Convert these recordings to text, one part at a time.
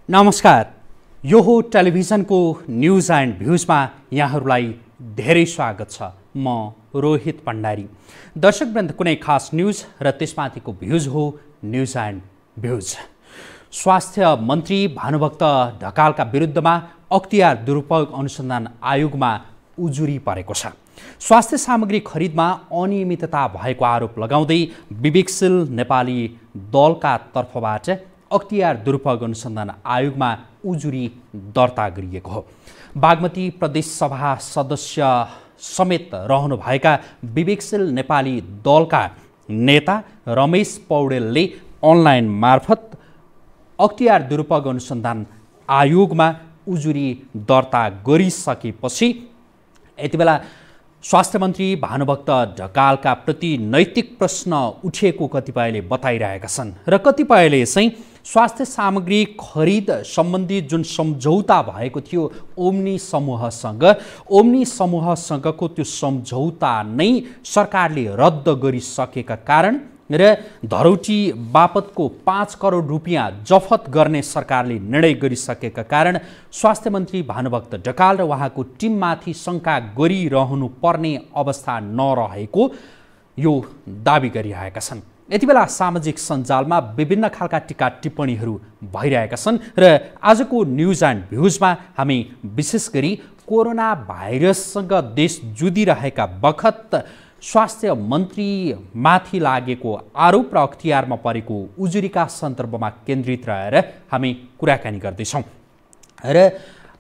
नमस्कार, यो हो टेलिभिजनको न्यूज एन्ड भ्यूजमा यहाँहरूलाई धेरै स्वागत छ। म रोहित भण्डारी। दर्शकवृन्द, कुनै खास न्यूज र त्यसमाथिको भ्यूज हो न्यूज एन्ड भ्यूज। स्वास्थ्य मन्त्री भानुभक्त ढकालका विरुद्धमा अख्तियार दुरुपयोग अनुसन्धान आयोगमा उजुरी परेको छ। स्वास्थ्य सामग्री खरिदमा अनियमितता भएको आरोप लगाउँदै विवेकशील नेपाली दलका तर्फबाट अख्तियार दुरुपयोग अनुसन्धान आयोगमा उजुरी दर्ता गरिएको हो। बागमती प्रदेश सभा सदस्य समेत रहनुभएका विवेकशील नेपाली दलका नेता रमेश पौडेलले अनलाइन मार्फत अख्तियार दुरुपयोग अनुसन्धान आयोगमा उजुरी दर्ता गरिसकेपछि यति बेला स्वास्थ्य मन्त्री भानुभक्त ढकालका प्रति नैतिक प्रश्न उठेको कतिपयले बताइरहेका छन् र कतिपयले चाहिँ स्वास्थ्य सामग्री खरिद सम्बन्धी जुन सम्झौता भएको थियो ओम्नी समूहसँगको त्यो सम्झौता नै सरकारले रद्द गरिसकेका कारण र धरौटी बापतको 5 करोड रुपियाँ जफत गर्ने सरकारले निर्णय गरिसकेका कारण स्वास्थ्य मन्त्री भानुभक्त ढकाल र उहाँको टिममाथि शङ्का गरिरहनु पर्ने अवस्था नरहेको यो दाबी गरिरहेका छन्। यति बेला सामाजिक सञ्जालमा विभिन्न खालका टीका टिप्पणीहरू भइरहेका छन् र आजको न्यूज एन्ड भ्यूजमा हामी विशेष गरी कोरोना भाइरससँग देश जुधिरहेका बखत स्वास्थ्य मन्त्री माथि लागेको आरोप र अख्तियारमा परेको उजुरीका सन्दर्भमा केन्द्रित रहेर हामी कुराकानी गर्दैछौँ। र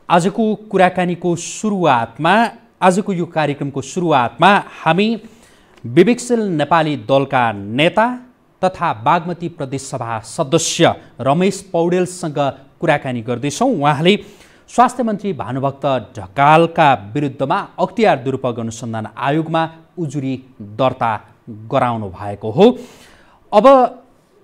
आजको कुराकानीको सुरुवातमा, आजको यो कार्यक्रमको सुरुवातमा हामी विवेकशील नेपाली दलका नेता तथा बागमती प्रदेश सभा सदस्य रमेश पौडेलसँग कुराकानी गर्दैछौँ। उहाँले स्वास्थ्य मन्त्री भानुभक्त ढकालका विरुद्धमा अख्तियार दुरुपयोग अनुसन्धान आयोगमा उजुरी दर्ता गराउनु भएको हो। अब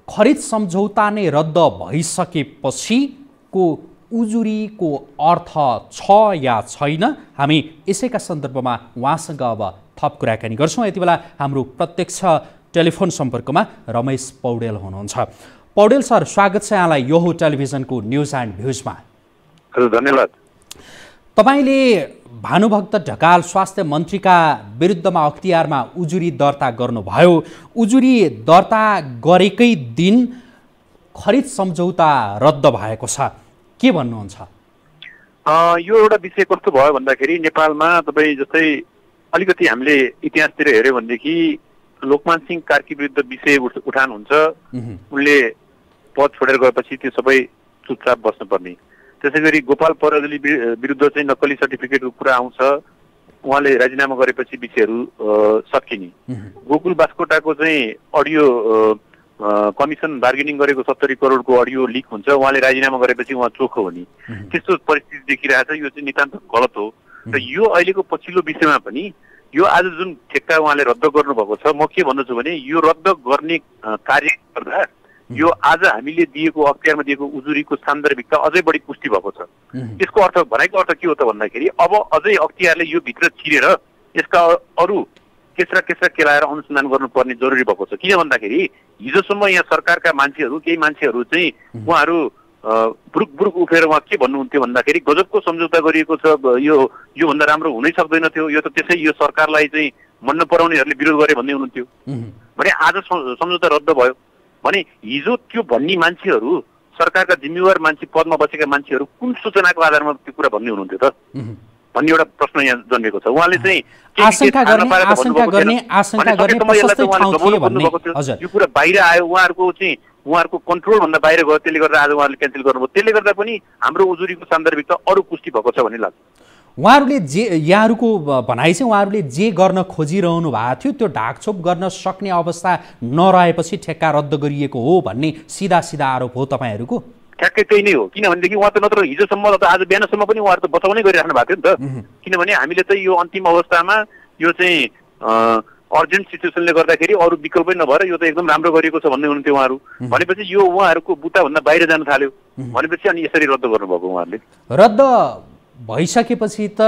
खरिद सम्झौता नै रद्द भइसकेपछिको उजुरीको अर्थ छ या छैन, हामी यसैका सन्दर्भमा उहाँसँग अब थप कुराकानी गर्छौँ। यति बेला हाम्रो प्रत्यक्ष टेलिफोन सम्पर्कमा रमेश पौडेल हुनुहुन्छ। पौडेल सर, स्वागत छ यहाँलाई यो हो टेलिभिजनको न्यूज एन्ड भ्यूजमा। हजुर, धन्यवाद। तपाईले भानुभक्त ढकाल स्वास्थ्य मन्त्रीका विरुद्धमा अख्तियारमा उजुरी दर्ता गर्नुभयो। उजुरी दर्ता गरेकै दिन खरिद सम्झौता रद्द भएको छ, के भन्नुहुन्छ? यो एउटा विषय कस्तो भयो भन्दाखेरि नेपालमा तपाईँ जस्तै अलिकति हामीले इतिहासतिर हेऱ्यौँ भनेदेखि लोकमान सिंह कार्की विरुद्ध विषय उठान हुन्छ, उनले पद छोडेर गएपछि त्यो सबै चुपचाप बस्नुपर्ने। त्यसै गरी गोपाल पौडेल विरुद्ध चाहिँ नक्कली सर्टिफिकेटको कुरा आउँछ, उहाँले राजीनामा गरेपछि विषयहरू सकिने। गोकुल बास्कोटाको चाहिँ अडियो कमिसन बार्गेनिङ गरेको 70 करोडको अडियो लिक हुन्छ, उहाँले राजीनामा गरेपछि उहाँ चोखो हुने, त्यस्तो परिस्थिति देखिरहेछ। यो चाहिँ नितान्त गलत हो। र यो अहिलेको पछिल्लो विषयमा पनि यो आज जुन ठेक्का उहाँले रद्द गर्नुभएको छ, म के भन्दछु भने यो रद्द गर्ने कार्य गर्दा यो आज हामीले दिएको अख्तियारमा दिएको उजुरीको सान्दर्भिकता अझै बढी पुष्टि भएको छ। त्यसको अर्थ, भनाइको अर्थ के हो त भन्दाखेरि अब अझै अख्तियारले यो भित्र छिरेर यसका अरू केसरा केलाएर अनुसन्धान गर्नुपर्ने जरुरी भएको छ। किन भन्दाखेरि हिजोसम्म यहाँ सरकारका मान्छेहरू, केही मान्छेहरू चाहिँ उहाँहरू बुरुक उठेर उहाँ के भन्नुहुन्थ्यो भन्दाखेरि गजबको सम्झौता गरिएको छ, योभन्दा राम्रो हुनै सक्दैन थियो, यो त त्यसै यो सरकारलाई चाहिँ मन नपराउनेहरूले विरोध गरे भन्दै हुनुहुन्थ्यो। भने आज सम्झौता रद्द भयो भने हिजो त्यो भन्ने मान्छेहरू, सरकारका जिम्मेवार मान्छे, पदमा बसेका मान्छेहरू कुन सूचनाको आधारमा त्यो कुरा भन्ने हुनुहुन्थ्यो त भन्ने एउटा प्रश्न यहाँ जन्मेको छ। उहाँले चाहिँ यो कुरा बाहिर आयो, उहाँहरूको कन्ट्रोलभन्दा बाहिर गयो, त्यसले गर्दा आज उहाँहरूले क्यान्सल गर्नुभयो। त्यसले गर्दा पनि हाम्रो उजुरीको सान्दर्भिकता अरू पुष्टि भएको छ भन्ने लाग्छ। उहाँहरूले जे, यहाँहरूको भनाइ चाहिँ उहाँहरूले जे गर्न खोजिरहनु भएको थियो त्यो ढाकछोप गर्न सक्ने अवस्था नरहेपछि ठेक्का रद्द गरिएको हो भन्ने सिधा आरोप हो तपाईँहरूको? ठ्याक्कै त्यही नै हो। किनभनेदेखि उहाँ त नत्र हिजोसम्म त आज बिहानसम्म पनि उहाँहरू त बचाउनै गरिराख्नु भएको थियो नि त। किनभने हामीले चाहिँ यो अन्तिम अवस्थामा यो चाहिँ अर्जेन्ट सिचुएसनले गर्दाखेरि अरू विकल्पै नभएर यो त एकदम राम्रो गरिएको छ भन्दै हुनुहुन्थ्यो उहाँहरू। भनेपछि यो उहाँहरूको बुट्टाभन्दा बाहिर जान थाल्यो भनेपछि अनि यसरी रद्द गर्नुभएको उहाँहरूले। रद्द भइसकेपछि त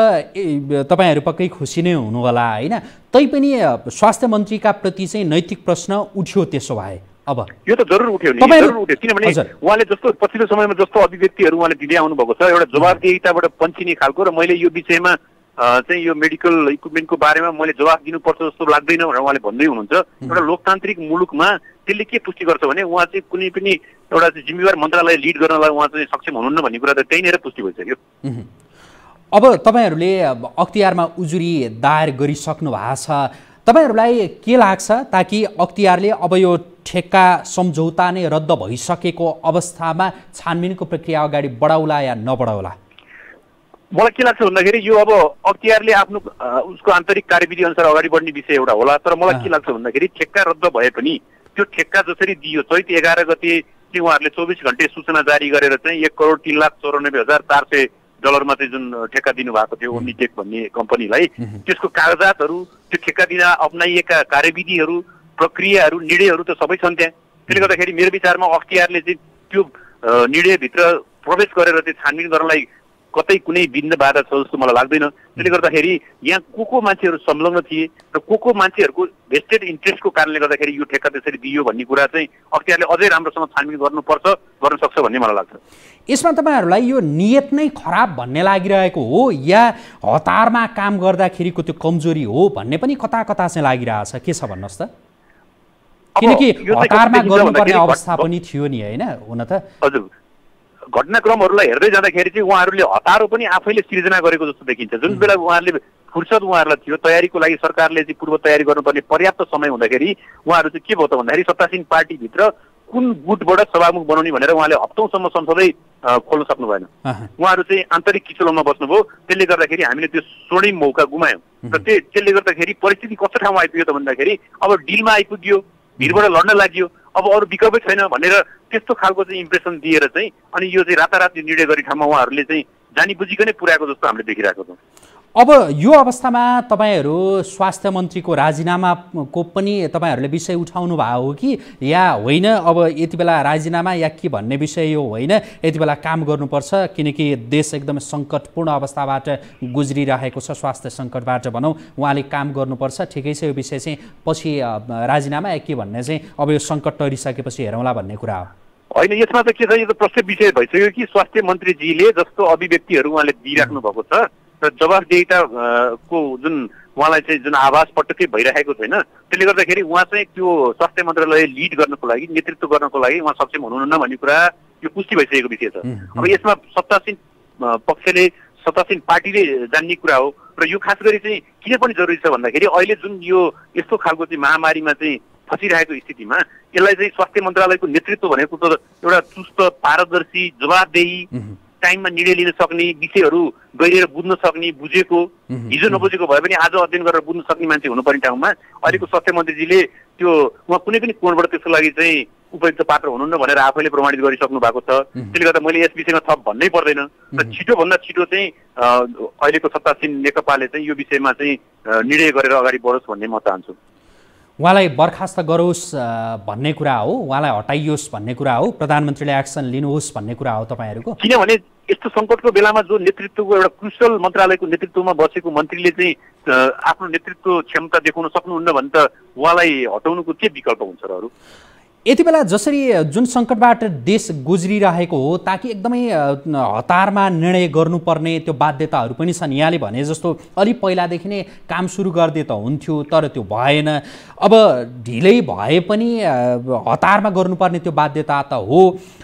तपाईहरु पक्कै खुसी नै हुनु होला हैन? तैपनि स्वास्थ्य मन्त्रीका प्रति चाहिँ नैतिक प्रश्न उठ्यो त्यसो भए अब यो त जरुर उठ्यो नि, जरुर उठ्यो। किनभने उहाँले जस्तो पछिल्लो समयमा जस्तो अभिव्यक्तिहरू उहाँले दिँदै आउनु भएको छ, एउटा जवाबदेहिताबाट पन्छिने खालको, र मैले यो विषयमा चाहिँ यो मेडिकल इक्विपमेन्टको बारेमा मैले जवाफ दिनुपर्छ जस्तो लाग्दैन भनेर उहाँले भन्दै हुनुहुन्छ। एउटा लोकतान्त्रिक मुलुकमा त्यसले के पुष्टि गर्छ भने उहाँ चाहिँ कुनै पनि एउटा जिम्मेवार मन्त्रालय लिड गर्नलाई उहाँ चाहिँ सक्षम हुनुहुन्न भन्ने कुरा त त्यहीँनिर पुष्टि भइसक्यो। अब तपाईँहरूले अख्तियारमा उजुरी दायर गरिसक्नु भएको छ, तपाईँहरूलाई के लाग्छ ताकि अख्तियारले अब यो ठेक्का सम्झौता नै रद्द भइसकेको अवस्थामा छानबिनको प्रक्रिया अगाडि बढाउला या नबढाउला? मलाई के लाग्छ भन्दाखेरि यो अब अख्तियारले आफ्नो उसको आन्तरिक कार्यविधि अनुसार अगाडि बढ्ने विषय एउटा होला। तर मलाई के लाग्छ भन्दाखेरि ठेक्का रद्द भए पनि त्यो ठेक्का जसरी दियो चैत 11 गते चाहिँ उहाँहरूले 24 घण्टे सूचना जारी गरेर चाहिँ 1,03,94,400 डलरमा चाहिँ जुन ठेक्का दिनुभएको थियो ओम्निटेक भन्ने कम्पनीलाई, त्यसको कागजातहरू, त्यो ठेक्का दिँदा अप्नाइएका कार्यविधिहरू, प्रक्रियाहरू, निर्णयहरू त सबै छन् त्यहाँ। त्यसले गर्दाखेरि मेरो विचारमा अख्तियारले चाहिँ त्यो निर्णयभित्र प्रवेश गरेर चाहिँ छानबिन गर्नलाई कतै कुनै बिन्दु बाधा छ जस्तो मलाई लाग्दैन। त्यसले गर्दाखेरि यहाँ को मान्छेहरू संलग्न थिए र को मान्छेहरूको भेस्टेड इन्ट्रेस्टको कारणले गर्दाखेरि यो ठेक्का त्यसरी दियो भन्ने कुरा चाहिँ अख्तियारले अझै राम्रोसँग छानबिन गर्नुपर्छ, गर्न सक्छ भन्ने मलाई लाग्छ। यसमा तपाईँहरूलाई यो नियत नै खराब भन्ने लागिरहेको हो या हतारमा काम गर्दाखेरिको त्यो कमजोरी हो भन्ने पनि कता कता चाहिँ लागिरहेछ, के छ भन्नुहोस् त? किनकि हतारमा गर्नुपर्ने अवस्था पनि थियो नि, होइन? हुन त हजुर, घटनाक्रमहरूलाई हेर्दै जाँदाखेरि चाहिँ उहाँहरूले हतारो पनि आफैले सिर्जना गरेको जस्तो देखिन्छ। जुन बेला उहाँहरूले फुर्सद उहाँहरूलाई थियो, तयारीको लागि सरकारले चाहिँ पूर्व तयारी गर्नुपर्ने पर्याप्त समय हुँदाखेरि उहाँहरू चाहिँ के भयो त भन्दाखेरि सत्तासीन पार्टीभित्र कुन गुटबाट सभामुख बनाउने भनेर उहाँले हप्तौँसम्म संसदै खोल्न सक्नु भएन। उहाँहरू चाहिँ आन्तरिक किचलोमा बस्नुभयो। त्यसले गर्दाखेरि हामीले त्यो स्वर्णिम मौका गुमायौँ र त्यसले गर्दाखेरि परिस्थिति कस्तो ठाउँमा आइपुग्यो त भन्दाखेरि अब डिलमा आइपुग्यो, भिडबाट लड्न लाग्यो, अब अरू विकल्पै छैन भनेर त्यस्तो खालको चाहिँ इम्प्रेसन दिएर चाहिँ अनि यो चाहिँ रातारात निर्णय गर्ने ठाउँमा उहाँहरूले चाहिँ जानी बुझिकनै पुर्याएको जस्तो हामीले देखिरहेको छौँ। अब यो अवस्थामा तपाईँहरू स्वास्थ्य मन्त्रीको राजीनामाको पनि तपाईँहरूले विषय उठाउनु भएको हो कि या होइन? अब यति बेला राजीनामा या के भन्ने विषय यो होइन, यति बेला काम गर्नुपर्छ किनकि देश एकदमै सङ्कटपूर्ण अवस्थाबाट गुज्रिरहेको छ, स्वास्थ्य सङ्कटबाट भनौँ, उहाँले काम गर्नुपर्छ, ठिकै छ, यो विषय चाहिँ पछि राजीनामा या के भन्ने चाहिँ अब यो सङ्कट टरिसकेपछि हेरौँला भन्ने कुरा हो? होइन, यसमा त के छ, यो त प्रस्तुत विषय भइसक्यो कि स्वास्थ्य मन्त्रीजीले जस्तो अभिव्यक्तिहरू उहाँले दिइराख्नु भएको छ र जवाफदेहिताको जुन उहाँलाई चाहिँ जुन आवाज पटक्कै भइरहेको छैन, त्यसले गर्दाखेरि उहाँ चाहिँ त्यो स्वास्थ्य मन्त्रालय लिड गर्नको लागि, नेतृत्व गर्नको लागि उहाँ सक्षम हुनुहुन्न भन्ने कुरा यो पुष्टि भइसकेको विषय छ। अब यसमा सत्तासीन पक्षले, सत्तासीन पार्टीले जान्ने कुरा हो र यो खास गरी चाहिँ किन पनि जरुरी छ भन्दाखेरि अहिले जुन यो यस्तो खालको चाहिँ महामारीमा चाहिँ फसिरहेको स्थितिमा यसलाई चाहिँ स्वास्थ्य मन्त्रालयको नेतृत्व भनेको त एउटा चुस्त, पारदर्शी, जवाबदेही, टाइममा निर्णय लिन सक्ने, विषयहरू गहिरेर बुझ्न सक्ने, बुझेको, हिजो नबुझेको भए पनि आज अध्ययन गरेर बुझ्न सक्ने मान्छे हुनुपर्ने ठाउँमा अहिलेको स्वास्थ्य मन्त्रीजीले त्यो उहाँ कुनै पनि कोणबाट त्यसको लागि चाहिँ उपयुक्त पात्र हुनुहुन्न भनेर आफैले प्रमाणित गरिसक्नु भएको छ। त्यसले गर्दा मैले यस विषयमा थप भन्नै पर्दैन र छिटोभन्दा छिटो चाहिँ अहिलेको सत्तासीन नेकपाले चाहिँ यो विषयमा चाहिँ निर्णय गरेर अगाडि बढोस् भन्ने म चाहन्छु। उहाँलाई बर्खास्त गरोस् भन्ने कुरा हो, उहाँलाई हटाइयोस् भन्ने कुरा हो, प्रधानमन्त्रीले एक्सन लिनुहोस् भन्ने कुरा हो तपाईँहरूको? किनभने यस्तो सङ्कटको बेलामा जो नेतृत्वको एउटा क्रुसियल मन्त्रालयको नेतृत्वमा बसेको मन्त्रीले चाहिँ आफ्नो नेतृत्व क्षमता देखाउन सक्नुहुन्न भने त उहाँलाई हटाउनुको के विकल्प हुन्छ र अरू? यति बेला जसरी जुन सङ्कटबाट देश गुज्रिरहेको हो ताकि एकदमै हतारमा निर्णय गर्नुपर्ने त्यो बाध्यताहरू पनि छन्। यहाँले भने जस्तो अलि पहिलादेखि नै काम सुरु गरिदिए त हुन्थ्यो, तर त्यो भएन। अब ढिलै भए पनि हतारमा गर्नुपर्ने त्यो बाध्यता त हो।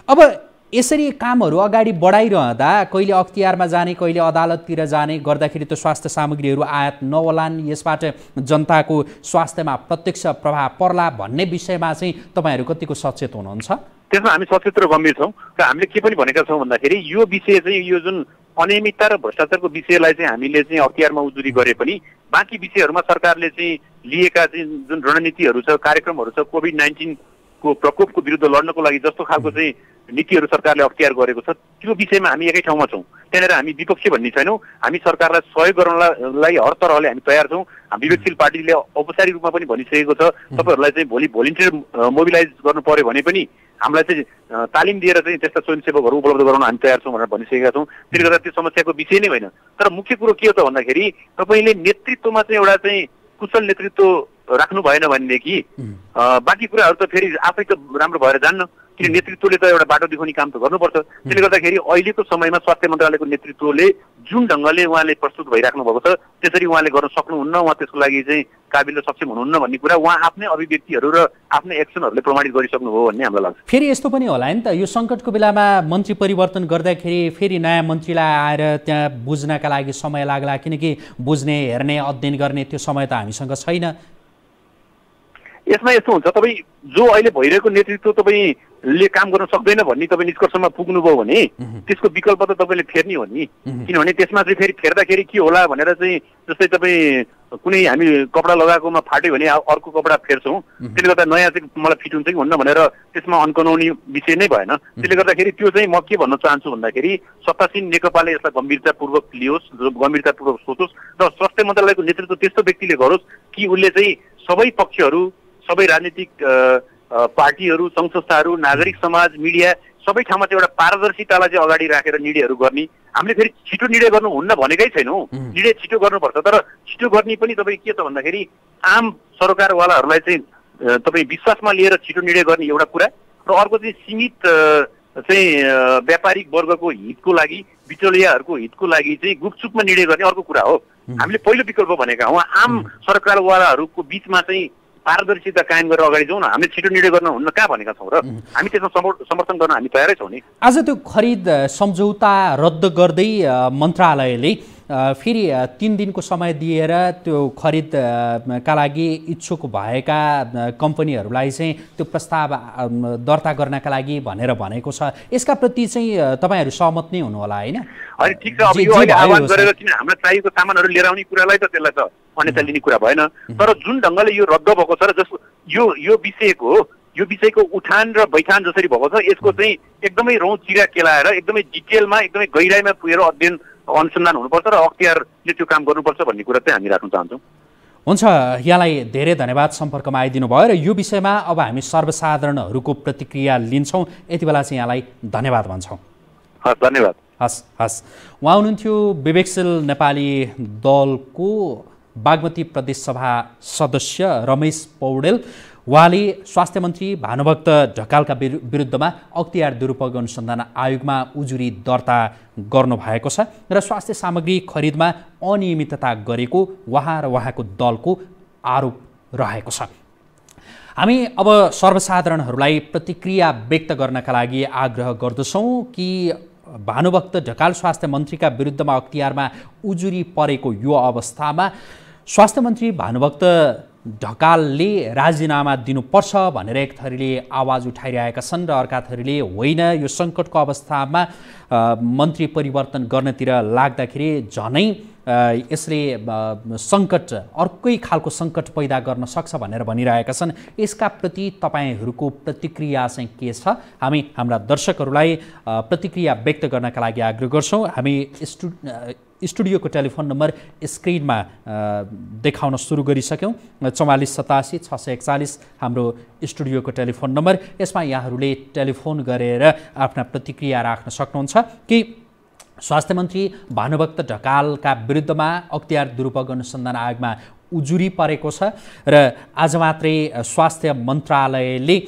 अब यसरी कामहरू अगाडि बढाइरहँदा कहिले अख्तियारमा जाने, कहिले अदालततिर जाने गर्दाखेरि त्यो स्वास्थ्य सामग्रीहरू आयात नहोलान्, यसबाट जनताको स्वास्थ्यमा प्रत्यक्ष प्रभाव पर्ला भन्ने विषयमा चाहिँ तपाईँहरू कतिको सचेत हुनुहुन्छ? त्यसमा हामी सचेत र गम्भीर छौँ र हामीले के पनि भनेका छौँ भन्दाखेरि यो विषय चाहिँ यो जुन अनियमितता र भ्रष्टाचारको विषयलाई चाहिँ हामीले चाहिँ अख्तियारमा उजुरी गरे पनि बाँकी विषयहरूमा सरकारले चाहिँ लिएका चाहिँ जुन रणनीतिहरू छ, कार्यक्रमहरू छ, कोभिड-19 को प्रकोपको विरुद्ध लड्नको लागि जस्तो खालको चाहिँ नीतिहरू सरकारले अख्तियार गरेको छ त्यो विषयमा हामी एकै ठाउँमा छौँ। त्यहाँनिर हामी विपक्षी भन्ने छैनौँ, हामी सरकारलाई सहयोग गर्नलाई हर तरहले हामी तयार छौँ। विवेकशील पार्टीले औपचारिक रूपमा पनि भनिसकेको छ तपाईँहरूलाई चाहिँ भोलि भोलिन्टियर मोबिलाइज गर्नु पर्यो भने पनि हामीलाई चाहिँ तालिम दिएर चाहिँ त्यस्ता स्वयंसेवकहरू उपलब्ध गराउन हामी तयार छौँ भनेर भनिसकेका छौँ। त्यसले गर्दा त्यो समस्याको विषय नै होइन। तर मुख्य कुरो के हो त भन्दाखेरि तपाईँले नेतृत्वमा चाहिँ एउटा चाहिँ कुशल नेतृत्व राख्नु भएन भनेदेखि बाँकी कुराहरू त फेरि आफै त राम्रो भएर जान्न, किन नेतृत्वले त एउटा बाटो देखाउने काम त गर्नुपर्छ। त्यसले गर्दाखेरि अहिलेको समयमा स्वास्थ्य मन्त्रालयको नेतृत्वले जुन ढङ्गले उहाँले प्रस्तुत भइराख्नु भएको छ त्यसरी उहाँले गर्न सक्नुहुन्न, उहाँ त्यसको लागि चाहिँ काबिल र सक्षम हुनुहुन्न भन्ने कुरा उहाँ आफ्नै अभिव्यक्तिहरू र आफ्नै एक्सनहरूले प्रमाणित गरिसक्नुभयो भन्ने हामीलाई लाग्छ। फेरि यस्तो पनि होला नि त, यो सङ्कटको बेलामा मन्त्री परिवर्तन गर्दाखेरि फेरि नयाँ मन्त्रीलाई आएर त्यहाँ बुझ्नका लागि समय लाग्ला, किनकि बुझ्ने, हेर्ने, अध्ययन गर्ने त्यो समय त हामीसँग छैन। यसमा यस्तो हुन्छ, तपाईँ जो अहिले भइरहेको नेतृत्व तपाईँले काम गर्न सक्दैन भन्ने तपाईँ निष्कर्षमा पुग्नुभयो भने त्यसको विकल्प त तपाईँले फेर्ने हो नि, किनभने त्यसमा चाहिँ फेरि फेर्दाखेरि के होला भनेर चाहिँ जस्तै तपाईँ कुनै हामी कपडा लगाएकोमा फाट्यो भने अर्को कपडा फेर्छौँ, त्यसले गर्दा नयाँ चाहिँ मलाई फिट हुन्छ कि हुन्न भनेर त्यसमा अन्कनाउने विषय नै भएन। त्यसले गर्दाखेरि त्यो चाहिँ म के भन्न चाहन्छु भन्दाखेरि सत्तासीन नेकपाले यसलाई गम्भीरतापूर्वक लियोस्, गम्भीरतापूर्वक सोचोस् र स्वास्थ्य मन्त्रालयको नेतृत्व त्यस्तो व्यक्तिले गरोस् कि उसले चाहिँ सबै पक्षहरू, सबै राजनीतिक पार्टीहरू, सङ्घ संस्थाहरू, नागरिक समाज, मिडिया सबै ठाउँमा चाहिँ एउटा पारदर्शितालाई चाहिँ अगाडि राखेर निर्णयहरू गर्ने। हामीले फेरि छिटो निर्णय गर्नुहुन्न भनेकै छैनौँ, निर्णय छिटो गर्नुपर्छ, तर छिटो गर्ने पनि तपाईँ के त भन्दाखेरि आम सरकारवालाहरूलाई चाहिँ तपाईँ विश्वासमा लिएर छिटो निर्णय गर्ने एउटा कुरा, र अर्को चाहिँ सीमित चाहिँ व्यापारिक वर्गको हितको लागि, बिचौलियाहरूको हितको लागि चाहिँ गुपचुपमा निर्णय गर्ने अर्को कुरा हो। हामीले पहिलो विकल्प भनेका हौँ, आम सरकारवालाहरूको बिचमा चाहिँ पारदर्शिता कायम गरेर अगाडि जाउँ न, हामीले छिटो निर्णय गर्न हुन्न कहाँ भनेका छौँ र हामी त्यसमा समर्थन गर्न हामी तयारै छौँ नि। आज त्यो खरिद सम्झौता रद्द गर्दै मन्त्रालयले फेरि 3 दिनको समय दिएर त्यो खरिदका लागि इच्छुक भएका कम्पनीहरूलाई चाहिँ त्यो प्रस्ताव दर्ता गर्नका लागि भनेर भनेको छ। यसका प्रति चाहिँ तपाईँहरू सहमत नै हुनु होला होइन? होइन, ठिक छ। अब यो अहिले आह्वान गरेर किन हामीलाई चाहिएको सामानहरू लिएर आउने कुरालाई त त्यसलाई त अन्यथा लिने कुरा भएन, तर जुन ढङ्गले यो रद्द भएको छ र जसको यो विषयको उठान र बैठान जसरी भएको छ यसको चाहिँ एकदमै रौँ चिरा केलाएर एकदमै डिटेलमा, एकदमै गहिराइमा पुगेर अध्ययन अनुसन्धान हुनुपर्छ र अख्तियारले त्यो काम गर्नुपर्छ भन्ने कुरा चाहिँ हामी राख्न चाहन्छौँ। हुन्छ, यहाँलाई धेरै धन्यवाद सम्पर्कमा आइदिनु भयो र यो विषयमा अब हामी सर्वसाधारणहरूको प्रतिक्रिया लिन्छौँ। यति बेला चाहिँ यहाँलाई धन्यवाद भन्छौँ। हस्, धन्यवाद। हस्। उहाँ हुनुहुन्थ्यो विवेकशील नेपाली दलको बागमती प्रदेश सभा सदस्य रमेश पौडेल। उहाँले स्वास्थ्य मन्त्री भानुभक्त ढकालका विरुद्धमा अख्तियार दुरुपयोग अनुसन्धान आयोगमा उजुरी दर्ता गर्नुभएको छ र स्वास्थ्य सामग्री खरिदमा अनियमितता गरेको उहाँ र उहाँको दलको आरोप रहेको छ। हामी अब सर्वसाधारणहरूलाई प्रतिक्रिया व्यक्त गर्नका लागि आग्रह गर्दछौँ कि भानुभक्त ढकाल स्वास्थ्य मन्त्रीका विरुद्धमा अख्तियारमा उजुरी परेको यो अवस्थामा स्वास्थ्य मन्त्री भानुभक्त ढकालले राजीनामा दिनुपर्छ भनेर एक थरीले आवाज उठाइरहेका छन् र अर्का थरीले होइन, यो सङ्कटको अवस्थामा मन्त्री परिवर्तन गर्नतिर लाग्दाखेरि झनै यसले सङ्कट, अर्कै खालको सङ्कट पैदा गर्न सक्छ भनेर भनिरहेका छन्। यसका प्रति तपाईँहरूको प्रतिक्रिया चाहिँ के छ? हामी हाम्रा दर्शकहरूलाई प्रतिक्रिया व्यक्त गर्नका लागि आग्रह गर्छौँ। हामी स्टुडियोको टेलिफोन नम्बर स्क्रिनमा देखाउन सुरु गरिसक्यौँ। 4487 641 हाम्रो स्टुडियोको टेलिफोन नम्बर। यसमा यहाँहरूले टेलिफोन गरेर आफ्ना प्रतिक्रिया राख्न सक्नुहुन्छ कि स्वास्थ्य मन्त्री भानुभक्त ढकालका विरुद्धमा अख्तियार दुरुपयोग अनुसन्धान आयोगमा उजुरी परेको छ र आज मात्रै स्वास्थ्य मन्त्रालयले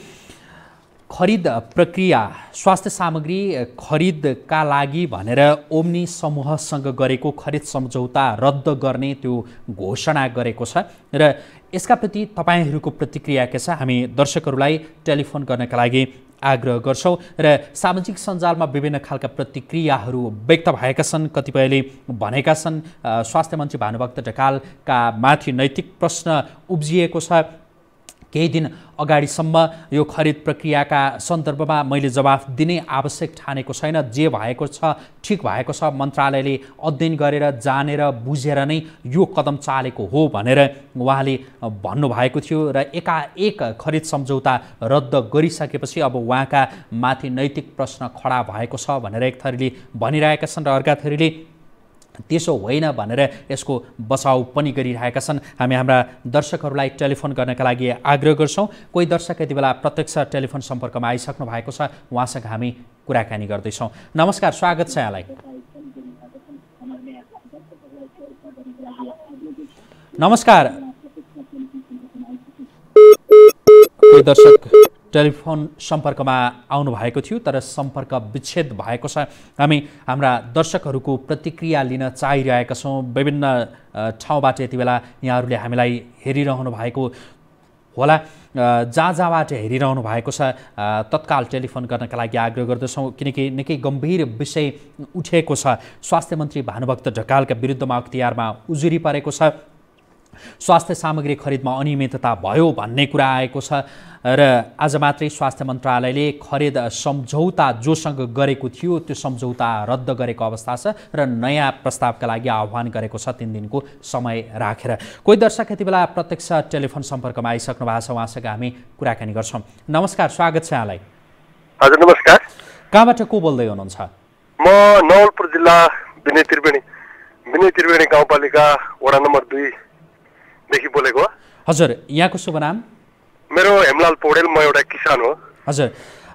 खरिद प्रक्रिया, स्वास्थ्य सामग्री खरिदका लागि भनेर ओम्नी समूहसँग गरेको खरिद सम्झौता रद्द गर्ने त्यो घोषणा गरेको छ र यसका प्रति तपाईँहरूको प्रतिक्रिया के छ? हामी दर्शकहरूलाई टेलिफोन गर्नका लागि आग्रह गर्छौँ र सामाजिक सञ्जालमा विभिन्न खालका प्रतिक्रियाहरू व्यक्त भएका छन्। कतिपयले भनेका छन् स्वास्थ्य मन्त्री भानुभक्त ढकालका माथि नैतिक प्रश्न उब्जिएको छ। केही दिन अगाडिसम्म यो खरिद प्रक्रियाका सन्दर्भमा मैले जवाफ दिने आवश्यक ठानेको छैन, जे भएको छ ठिक भएको छ, मन्त्रालयले अध्ययन गरेर जानेर बुझेर नै यो कदम चालेको हो भनेर उहाँले भन्नुभएको थियो र एकाएक खरिद सम्झौता रद्द गरिसकेपछि अब उहाँका माथि नैतिक प्रश्न खडा भएको छ भनेर एक थरीले भनिरहेका छन् र अर्का थरीले त्यसो होइन भनेर यसको बचाउ पनि गरिरहेका छन्। हामी हाम्रा दर्शकहरूलाई टेलिफोन गर्नका लागि आग्रह गर्छौँ। कोही दर्शक यति बेला प्रत्यक्ष टेलिफोन सम्पर्कमा आइसक्नु भएको छ, उहाँसँग हामी कुराकानी गर्दैछौँ। नमस्कार, स्वागत छ यहाँलाई। नमस्कार, कोही दर्शक टेलिफोन सम्पर्कमा आउनु भएको थियो तर सम्पर्क विच्छेद भएको छ। हामी हाम्रा दर्शकहरूको प्रतिक्रिया लिन चाहिरहेका छौँ। विभिन्न ठाउँबाट यति बेला यहाँहरूले हामीलाई हेरिरहनु भएको होला, जहाँ जहाँबाट हेरिरहनु भएको छ तत्काल टेलिफोन गर्नका लागि आग्रह गर्दछौँ, किनकि निकै गम्भीर विषय उठेको छ। स्वास्थ्य मन्त्री भानुभक्त ढकालका विरुद्धमा अख्तियारमा उजुरी परेको छ। स्वास्थ्य सामग्री खरिदमा अनियमितता भयो भन्ने कुरा आएको छ र आज मात्रै स्वास्थ्य मन्त्रालयले खरिद सम्झौता जोसँग गरेको थियो त्यो सम्झौता रद्द गरेको अवस्था छ र नयाँ प्रस्तावका लागि आह्वान गरेको छ 3 दिनको समय राखेर। कोही दर्शक यति बेला प्रत्यक्ष टेलिफोन सम्पर्कमा आइसक्नु भएको छ, उहाँसँग हामी कुराकानी गर्छौँ। नमस्कार, स्वागत छ यहाँलाई। हजुर नमस्कार। कहाँबाट को बोल्दै हुनुहुन्छ? म नवलपुर जिल्ला विनय त्रिवेणी गाउँपालिका वडा नम्बर 2 देखि बोलेको। हजुर, यहाँको शुभ नाम? मेरो हेमलाल पौडेल, म एउटा किसान हो। हजुर,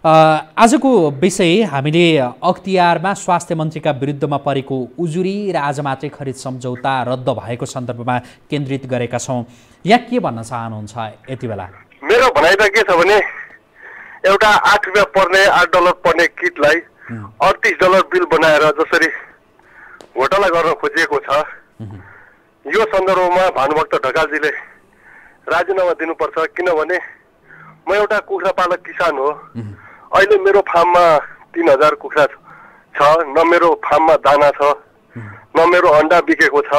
आजको विषय हामीले अख्तियारमा स्वास्थ्य मन्त्रीका विरुद्धमा परेको उजुरी र आज मात्रै खरिद सम्झौता रद्द भएको सन्दर्भमा केन्द्रित गरेका छौँ। यहाँ के भन्न चाहनुहुन्छ यति बेला? मेरो भनाइ त के छ भने एउटा $8 पर्ने किटलाई $38 बिल बनाएर जसरी घोटाला गर्न खोजिएको छ, यो सन्दर्भमा भानुभक्त ढकालजीले राजीनामा दिनुपर्छ। किनभने म एउटा कुखुरा पालक किसान हो। अहिले मेरो फार्ममा 3000 कुखुरा छ, न मेरो फार्ममा दाना छ, न मेरो अन्डा बिकेको छ।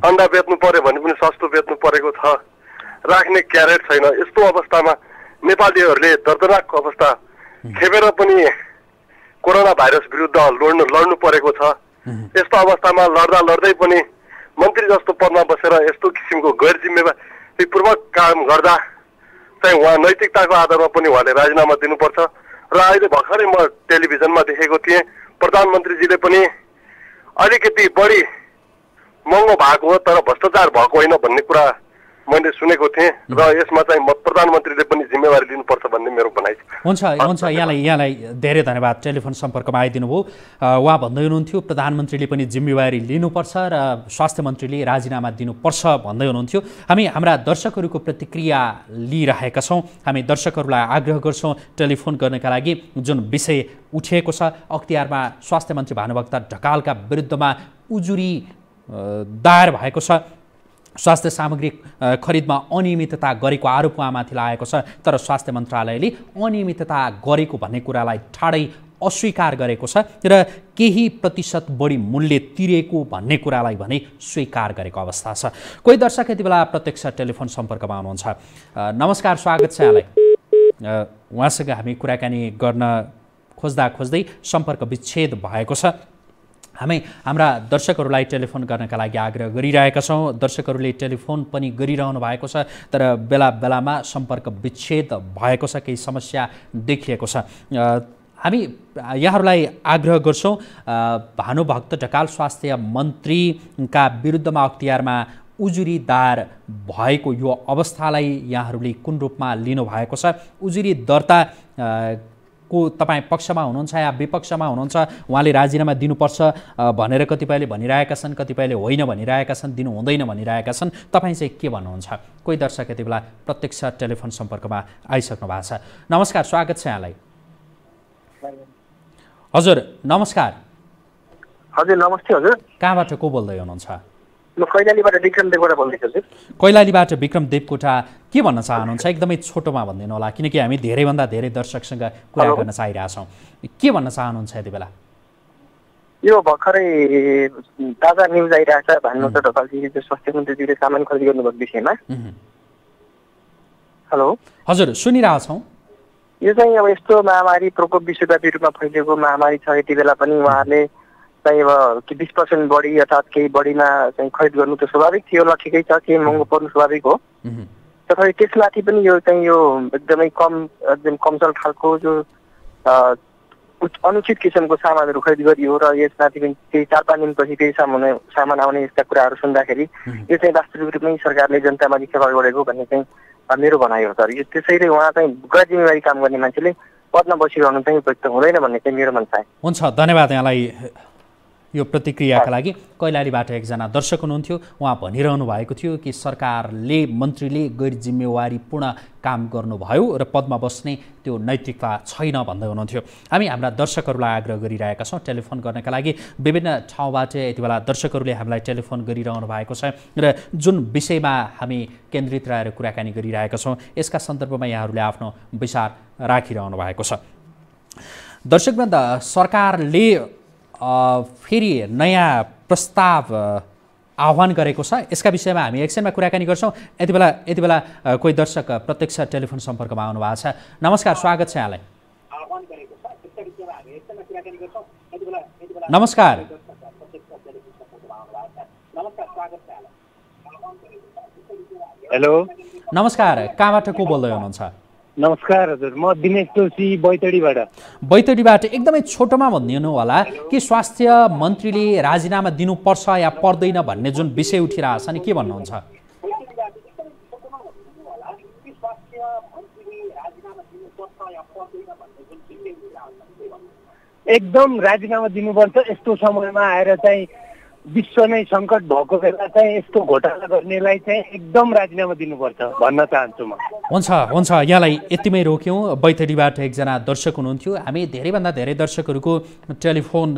अन्डा बेच्नु पर्यो भने पनि सस्तो बेच्नु परेको छ, राख्ने क्यारेट छैन। यस्तो अवस्थामा नेपालीहरूले दर्दनाक अवस्था खेपेर पनि कोरोना भाइरस विरुद्ध लड्नु परेको छ। यस्तो अवस्थामा लड्दै पनि मन्त्री जस्तो पदमा बसेर यस्तो किसिमको गैर जिम्मेवारीपूर्वक काम गर्दा चाहिँ उहाँ नैतिकताको आधारमा पनि उहाँले राजीनामा दिनुपर्छ। र अहिले भर्खरै म टेलिभिजनमा देखेको थिएँ प्रधानमन्त्रीजीले पनि अलिकति बढी महँगो भएको हो तर भ्रष्टाचार भएको होइन भन्ने कुरा मैले सुनेको थिएँ र यसमा चाहिँ प्रधानमन्त्रीले पनि जिम्मेवारी लिनुपर्छ भन्ने मेरो भनाइ छ। हुन्छ, यहाँलाई धेरै धन्यवाद टेलिफोन सम्पर्कमा आइदिनु भयो। उहाँ भन्दै हुनुहुन्थ्यो प्रधानमन्त्रीले पनि जिम्मेवारी लिनुपर्छ र स्वास्थ्य मन्त्रीले राजीनामा दिनुपर्छ भन्दै हुनुहुन्थ्यो। हामी हाम्रा दर्शकहरूको प्रतिक्रिया लिइरहेका छौँ। हामी दर्शकहरूलाई आग्रह गर्छौँ टेलिफोन गर्नका लागि। जुन विषय उठेको छ, अख्तियारमा स्वास्थ्य मन्त्री भानुभक्त ढकालका विरुद्धमा उजुरी दायर भएको छ। स्वास्थ्य सामग्री खरिदमा अनियमितता गरेको आरोप उहाँमाथि लागेको छ, तर स्वास्थ्य मन्त्रालयले अनियमितता गरेको भन्ने कुरालाई ठाडै अस्वीकार गरेको छ र केही प्रतिशत बढी मूल्य तिरेको भन्ने कुरालाई भने स्वीकार गरेको अवस्था छ। कोही दर्शक यति बेला प्रत्यक्ष टेलिफोन सम्पर्कमा आउनुहुन्छ। नमस्कार, स्वागत छ यहाँलाई। उहाँसँग हामी कुराकानी गर्न खोज्दै सम्पर्क विच्छेद भएको छ। हामी हाम्रा दर्शकहरूलाई टेलिफोन गर्नका लागि आग्रह गरिरहेका छौँ। दर्शकहरूले टेलिफोन पनि गरिरहनु भएको छ तर बेला बेलामा सम्पर्क विच्छेद भएको छ, केही समस्या देखिएको छ। हामी यहाँहरूलाई आग्रह गर्छौँ भानुभक्त ढकाल स्वास्थ्य मन्त्रीका विरुद्धमा अख्तियारमा उजुरी दायर भएको यो अवस्थालाई यहाँहरूले कुन रूपमा लिनुभएको छ? उजुरी दर्ता को तपाईँ पक्षमा हुनुहुन्छ या विपक्षमा हुनुहुन्छ? उहाँले राजीनामा दिनुपर्छ भनेर कतिपयले भनिरहेका छन्, कतिपयले होइन भनिरहेका छन्, दिनु हुँदैन भनिरहेका छन्। तपाईँ चाहिँ के भन्नुहुन्छ? कोही दर्शक यति बेला प्रत्यक्ष टेलिफोन सम्पर्कमा आइसक्नु भएको छ। नमस्कार, स्वागत छ यहाँलाई। हजुर नमस्कार। हजुर नमस्ते। हजुर कहाँबाट को बोल्दै हुनुहुन्छ? म कैलालीबाट विक्रम देवकोटा बोल्दैछु। हजुर कैलालीबाट विक्रम देवकोटा, के भन्न चाहनुहुन्छ? एकदमै छोटोमा भनिदिनु होला किनकि हामी धेरैभन्दा धेरै दर्शकसँग कुरा गर्न चाहिरहेछौँ। के भन्न चाहनुहुन्छ यति बेला? यो भर्खरै ताजा न्युज आइरहेको छ भानुभक्त ढकालजीले स्वास्थ्य मन्त्रीजीले सामान खरिद गर्नुभएको विषयमा। हेलो हजुर, सुनिरहेछौँ। यो चाहिँ अब यस्तो महामारी प्रकोप विश्वव्यापी रूपमा फैलिएको महामारी छ, यति बेला पनि उहाँहरूले चाहिँ अब 20% बढी अर्थात् केही बढीमा चाहिँ खरिद गर्नु त स्वाभाविक थियो, ल ठिकै छ, केही महँगो पर्नु स्वाभाविक हो। तथापि त्यसमाथि पनि यो चाहिँ यो एकदमै एकदम कमजोर खालको जो अनुचित किसिमको सामानहरू खरिद गरियो र यसमाथि पनि केही 4-5 दिनपछि केही सामान आउने यस्ता कुराहरू सुन्दाखेरि यो चाहिँ वास्तविक रूपमै सरकारले जनतामाथि सेवा गरेको भन्ने चाहिँ मेरो भनाइ हो। सर त्यसैले उहाँ चाहिँ गैर जिम्मेवारी काम गर्ने मान्छेले पदमा बसिरहनु चाहिँ उपयुक्त हुँदैन भन्ने चाहिँ मेरो मनसाय। हुन्छ, धन्यवाद यहाँलाई। यो प्रतिक्रियाका लागि कैलालीबाट एकजना दर्शक हुनुहुन्थ्यो, उहाँ भनिरहनु भएको थियो कि सरकारले मन्त्रीले गैर जिम्मेवारीपूर्ण काम गर्नुभयो र पदमा बस्ने त्यो नैतिकता छैन भन्दै हुनुहुन्थ्यो। हामी हाम्रा दर्शकहरूलाई आग्रह गरिरहेका छौँ टेलिफोन गर्नका लागि। विभिन्न ठाउँबाट यति बेला दर्शकहरूले हामीलाई टेलिफोन गरिरहनु भएको छ र जुन विषयमा हामी केन्द्रित रहेर कुराकानी गरिरहेका छौँ यसका सन्दर्भमा यहाँहरूले आफ्नो विचार राखिरहनु भएको छ। दर्शकवृन्द, सरकारले फेरि नयाँ प्रस्ताव आह्वान गरेको छ, यसका विषयमा हामी एकछिनमा कुराकानी गर्छौँ। यति बेला कोही दर्शक प्रत्यक्ष टेलिफोन सम्पर्कमा आउनु भएको छ। नमस्कार, स्वागत छ यहाँलाई। नमस्कार। हेलो, नमस्कार, कहाँबाट को बोल्दै हुनुहुन्छ? नमस्कार हजुर, म दिनेश जोशी बैतडीबाट। बैतडीबाट एकदमै छोटोमा भनिदिनु होला कि स्वास्थ्य मन्त्रीले राजीनामा दिनुपर्छ या पर्दैन भन्ने जुन विषय उठिरहेछ नि, के भन्नुहुन्छ? एकदम राजीनामा दिनुपर्छ। यस्तो समयमा आएर चाहिँ विश्व नै सङ्कट भएको बेला चाहिँ यस्तो घोटाला गर्नेलाई चाहिँ एकदम राजीनामा दिनुपर्छ भन्न चाहन्छु म। हुन्छ, यहाँलाई यतिमै रोक्यौँ। बैतडीबाट एकजना दर्शक हुनुहुन्थ्यो। हामी धेरैभन्दा धेरै दर्शकहरूको टेलिफोन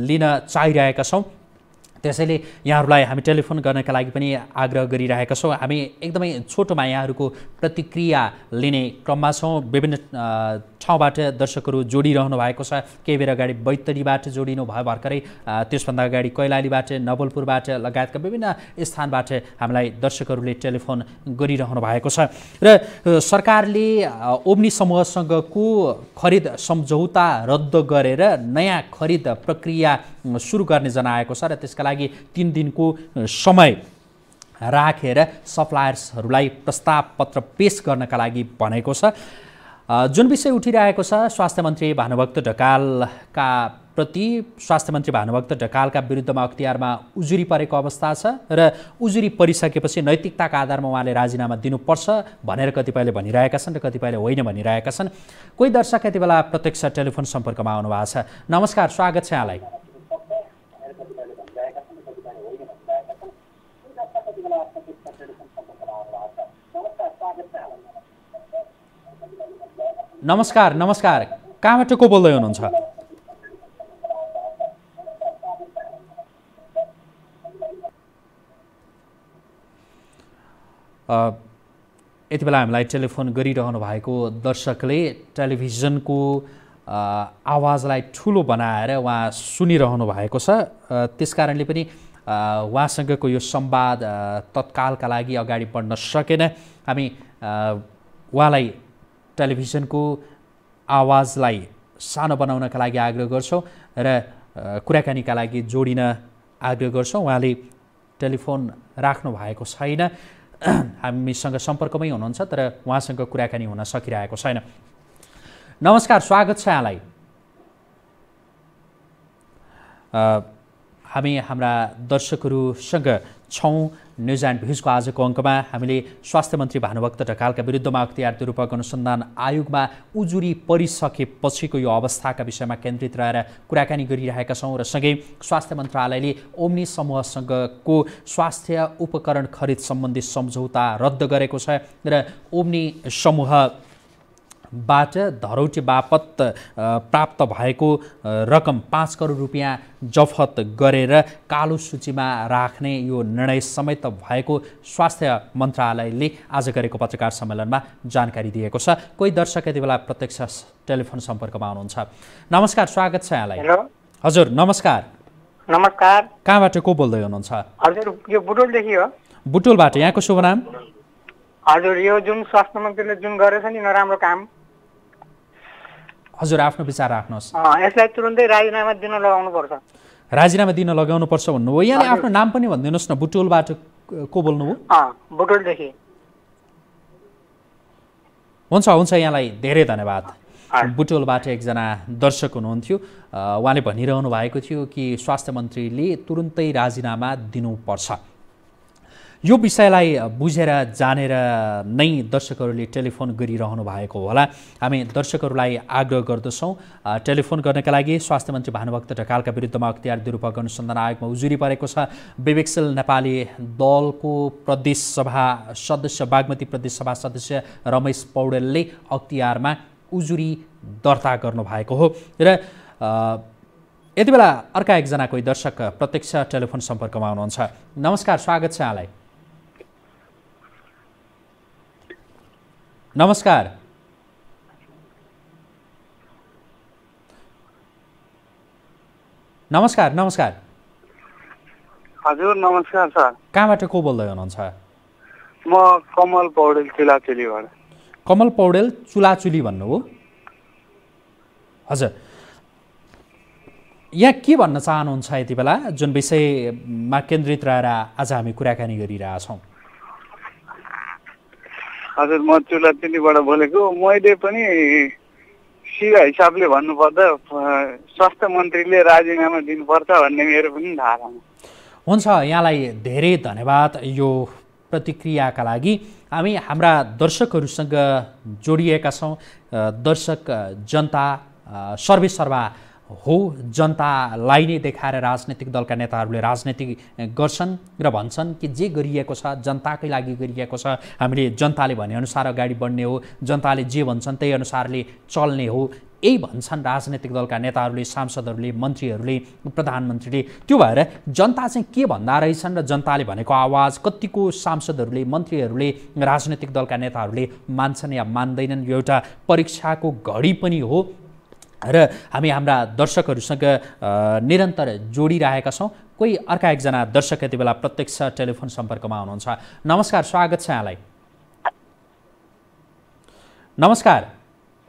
लिन चाहिरहेका छौँ, त्यसैले यहाँहरूलाई हामी टेलिफोन गर्नका लागि पनि आग्रह गरिरहेका छौँ। हामी एकदमै छोटोमा यहाँहरूको प्रतिक्रिया लिने क्रममा छौँ। विभिन्न ठाउँबाट दर्शकहरू जोडिरहनु भएको छ। केही बेर अगाडि बैतडीबाट जोडिनु भयो भर्खरै, त्यसभन्दा अगाडि कैलालीबाट, नवलपुरबाट लगायतका विभिन्न स्थानबाट हामीलाई दर्शकहरूले टेलिफोन गरिरहनु भएको छ। र सरकारले ओम्नी समूहसँगको खरिद सम्झौता रद्द गरेर नयाँ खरिद प्रक्रिया सुरु गर्ने जनाएको छ र त्यसका लागि 3 दिनको समय राखेर सप्लायर्सहरूलाई प्रस्ताव पत्र पेश गर्नका लागि भनेको छ। जुन विषय उठिरहेको छ, स्वास्थ्य मन्त्री भानुभक्त ढकालका प्रति स्वास्थ्य मन्त्री भानुभक्त ढकालका विरुद्धमा अख्तियारमा उजुरी परेको अवस्था छ र उजुरी परिसकेपछि नैतिकताका आधारमा उहाँले राजीनामा दिनुपर्छ भनेर कतिपयले भनिरहेका छन् र कतिपयले होइन भनिरहेका छन्। कोही दर्शक यति बेला प्रत्यक्ष टेलिफोन सम्पर्कमा आउनु भएको छ। नमस्कार, स्वागत छ यहाँलाई। नमस्कार, कहाँबाट को बोल्दै हुनुहुन्छ? यति बेला हामीलाई टेलिफोन गरिरहनु भएको दर्शकले टेलिभिजनको आवाजलाई ठुलो बनाएर उहाँ सुनिरहनु भएको छ। त्यसकारणले पनि उहाँसँगको यो संवाद तत्कालका लागि अगाडि बढ्न सकेन। हामी उहाँलाई टेलिभिजनको आवाजलाई सानो बनाउनका लागि आग्रह गर्छौँ र कुराकानीका लागि जोडिन आग्रह गर्छौँ। उहाँले टेलिफोन राख्नु भएको छैन, हामीसँग सम्पर्कमै हुनुहुन्छ तर उहाँसँग कुराकानी हुन सकिरहेको छैन। नमस्कार, स्वागत छ यहाँलाई। हामी हाम्रा दर्शकहरूसँग छौँ। न्युज एन्ड भ्युजको आजको अङ्कमा हामीले स्वास्थ्य मन्त्री भानुभक्त ढकालका विरुद्धमा अख्तियार दुरुपयोग अनुसन्धान आयोगमा उजुरी परिसकेपछिको यो अवस्थाका विषयमा केन्द्रित रहेर कुराकानी गरिरहेका छौँ र सँगै स्वास्थ्य मन्त्रालयले ओम्नी समूहसँगको स्वास्थ्य उपकरण खरिद सम्बन्धी सम्झौता रद्द गरेको छ र ओम्नी समूहबाट धरौटी बापत प्राप्त भएको रकम 5 करोड रुपियाँ जफत गरेर कालो सूचीमा राख्ने यो निर्णय समेत भएको स्वास्थ्य मन्त्रालयले आज गरेको पत्रकार सम्मेलनमा जानकारी दिएको छ। कोही दर्शक यति बेला प्रत्यक्ष टेलिफोन सम्पर्कमा हुनुहुन्छ। नमस्कार, स्वागत छ यहाँलाई। हेलो हजुर, नमस्कार। नमस्कार, कहाँबाट को बोल्दै हुनुहुन्छ? हजुर, यो बुटोलदेखि हो। बुटोलबाट। यहाँको शुभ नाम? हजुर, यो जुन स्वास्थ्य मन्त्रीले जुन गरेछ नि नराम्रो काम, हजुर आफ्नो विचार राख्नुहोस्। यसलाई तुरुन्तै राजीनामा दिन लगाउनुपर्छ। राजीनामा दिन लगाउनुपर्छ भन्नुभयो। यहाँले आफ्नो नाम पनि भनिदिनुहोस् न, बुटोलबाट को बोल्नुभयो? बुटोलदेखि। हुन्छ, यहाँलाई धेरै धन्यवाद। बुटोलबाट एकजना दर्शक हुनुहुन्थ्यो, उहाँले भनिरहनु भएको थियो कि स्वास्थ्य मन्त्रीले तुरुन्तै राजीनामा दिनुपर्छ। यो विषयलाई बुझेर जानेर नै दर्शकहरूले टेलिफोन गरिरहनु भएको होला। हामी दर्शकहरूलाई आग्रह गर्दछौँ टेलिफोन गर्नका लागि। स्वास्थ्य मन्त्री भानुभक्त ढकालका विरुद्धमा अख्तियार दुरुपयोग अनुसन्धान आयोगमा उजुरी परेको छ। विवेकशील नेपाली दलको प्रदेश सभा सदस्य बागमती प्रदेश सभा सदस्य रमेश पौडेलले अख्तियारमा उजुरी दर्ता गर्नुभएको हो र यति बेला अर्का एकजना कोही दर्शक प्रत्यक्ष टेलिफोन सम्पर्कमा हुनुहुन्छ। नमस्कार, स्वागत छ यहाँलाई। नमस्कार। नमस्कार। नमस्कार। हजुर नमस्कार सर। कहाँबाट को बोल्दै हुनुहुन्छ? म कमल पौडेल चुलाचुलीबाट। कमल पौडेल चुलाचुली भन्नुभयो? हजुर, यहाँ के भन्न चाहनुहुन्छ यति बेला जुन विषयमा केन्द्रित रहेर आज हामी कुराकानी गरिरहेछौँ? हजुर, म चुलाचुलीबाट बोलेको। मैले पनि सिधा हिसाबले भन्नुपर्दा स्वास्थ्य मन्त्रीले राजीनामा दिनुपर्छ भन्ने मेरो पनि धारणा हुन्छ। यहाँलाई धेरै धन्यवाद यो प्रतिक्रियाका लागि। हामी हाम्रा दर्शकहरूसँग जोडिएका छौँ। दर्शक जनता सर्वेसर्वा हो, जनतालाई नै देखाएर राजनीतिक दलका नेताहरूले राजनीति गर्छन् र भन्छन् कि जे गरिएको छ जनताकै लागि गरिएको छ, हामीले जनताले भनेअनुसार अगाडि बढ्ने हो, जनताले जे भन्छन् त्यही अनुसारले चल्ने हो, यही भन्छन् राजनीतिक दलका नेताहरूले, सांसदहरूले, मन्त्रीहरूले, प्रधानमन्त्रीले। त्यो भएर जनता चाहिँ के भन्दा रहेछन् र जनताले भनेको आवाज कतिको सांसदहरूले, मन्त्रीहरूले, राजनीतिक दलका नेताहरूले मान्छन् या मान्दैनन्, यो एउटा परीक्षाको घडी पनि हो र हामी हाम्रा दर्शकहरूसँग निरन्तर जोडिरहेका छौँ। कोही अर्का एकजना दर्शक यति बेला प्रत्यक्ष टेलिफोन सम्पर्कमा हुनुहुन्छ। नमस्कार, स्वागत छ यहाँलाई। नमस्कार।